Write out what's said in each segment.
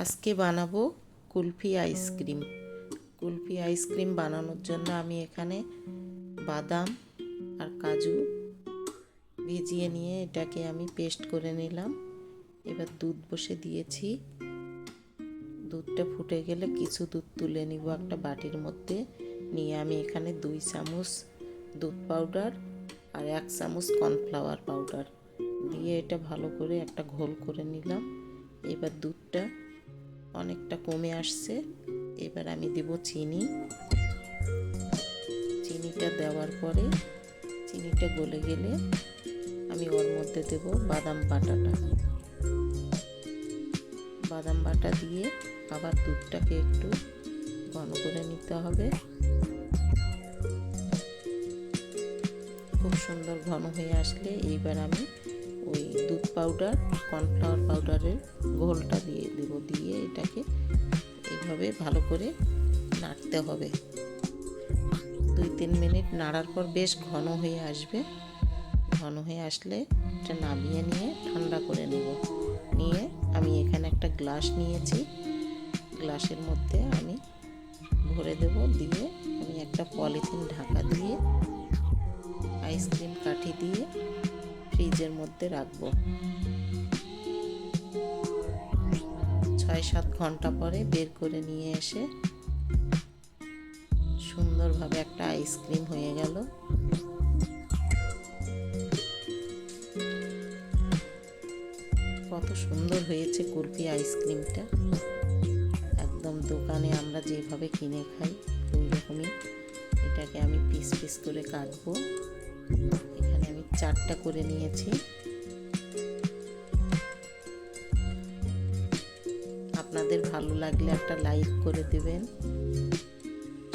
আজকে বানাবো kulfi ice cream. Kulfi ice cream বানানোর জন্য আমি এখানে বাদাম আর কাজু ভিজিয়ে নিয়ে এটাকে আমি পেস্ট করে নিলাম। এবার দুধ বসে দিয়েছি। দুধটা ফুটে গেলে কিছু দুধ তুলে নিব একটা বাটির মধ্যে। নিয়ে আমি এখানে 2 চামচ দুধ পাউডার আর 1 চামচ কর্নফ্লাওয়ার পাউডার দিয়ে এটা ভালো করে একটা ঘোল করে নিলাম। এবার দুধটা অনেকটা কমে আসছে। এবার আমি দেব চিনি। চিনিটা দেওয়ার পরে চিনিটা গলে গেলে আমি ওর মধ্যে দেব বাদাম বাটাটা। বাদাম বাটা দিয়ে আবার দুধটাকে একটু ঘন করে নিতে হবে। খুব সুন্দর ঘন হয়ে আসলে এইবার আমি ওই দুধ পাউডার কর্নফ্লাওয়ার পাউডারের ঘোলটা দিয়ে দেব। দিয়ে এটাকে এইভাবে ভালো করে নাড়তে হবে। 2-3 মিনিট নাড়ার পর বেশ ঘন হয়ে আসবে। ঘন হয়ে আসলে এটা নামিয়ে নিয়ে ঠান্ডা করে নেব। নিয়ে আমি এখানে একটা গ্লাস নিয়েছি। গ্লাসের মধ্যে আমি ভরে দেব। দিয়ে আমি একটা পলিথিন ঢাকা দিয়ে আইসক্রিম কাঠি দিয়ে ফ্রিজের মধ্যে রাখবো। 6-7 ঘন্টা পরে বের করে নিয়ে এসে সুন্দরভাবে একটা আইসক্রিম হয়ে গেল। কত সুন্দর হয়েছে কুলফি আইসক্রিমটা। একদম দোকানে আমরা যেভাবে কিনে খাই ওই রকমই। এটাকে আমি পিস পিস করে কাটবো। এখানে আমি 4টা করে নিয়েছি। আপনাদের ভালো লাগলে একটা লাইক করে দেবেন।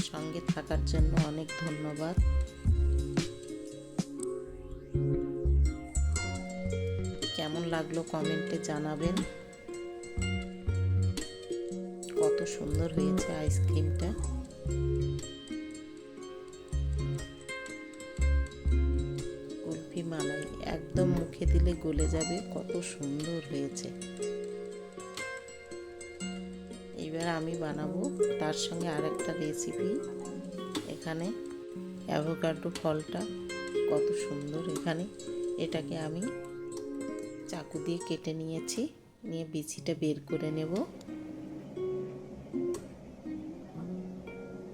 সঙ্গে থাকার জন্য অনেক ধন্যবাদ। কেমন লাগলো কমেন্টে জানাবেন। কত সুন্দর হয়েছে আইসক্রিমটা। কুলফি মালাই একদম মুখে দিলে গলে যাবে, কত সুন্দর হয়েছে। এবার আমি বানাবো তার সঙ্গে আরেকটা রেসিপি। এখানে অ্যাভোকাডো ফলটা কত সুন্দর। এখানে এটাকে আমি চাকু দিয়ে কেটে নিয়েছি। নিয়ে বিচিটা বের করে নেব।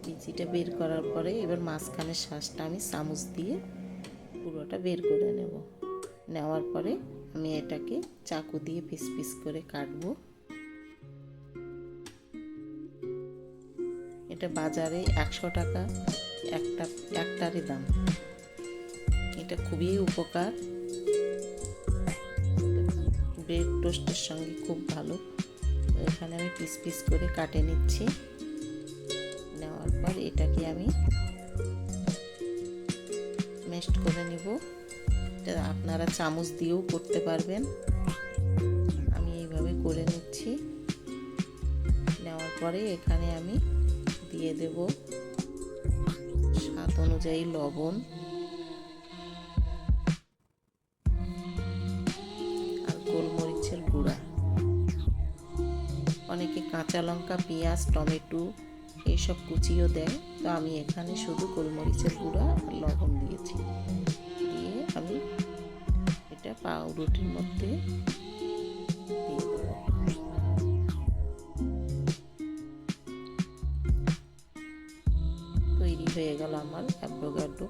বিচিটা বের করার পরে এবার মাঝখানের শ্বাসটা আমি চামচ দিয়ে পুরোটা বের করে নেব। নেওয়ার পরে আমি এটাকে চাকু দিয়ে পিস পিস করে কাটবো। এটা বাজারে 100 টাকা একটারই দাম। এটা খুবই উপকার। ব্রেড টোস্টের সঙ্গে খুব ভালো। এখানে আমি পিস পিস করে কাটে নিচ্ছি। নেওয়ার পর এটাকে আমি মেশড করে নিব। এটা আপনারা চামচ দিয়েও করতে পারবেন। আমি এইভাবে করে নিচ্ছি। নেওয়ার পরে এখানে আমি দিয়ে দেব স্বাদ অনুযায়ী লবণ আর গোলমরিচের গুঁড়া। অনেকে কাঁচা লঙ্কা, পেঁয়াজ, টমেটো এইসব কুচিও দেয়। তো আমি এখানে শুধু গোলমরিচের গুঁড়া আর লবণ দিয়েছি। দিয়ে আমি এটা পাউরুটির মধ্যে দিয়ে দেব। তৈরি হয়ে গেল আমার অ্যাভোকাডো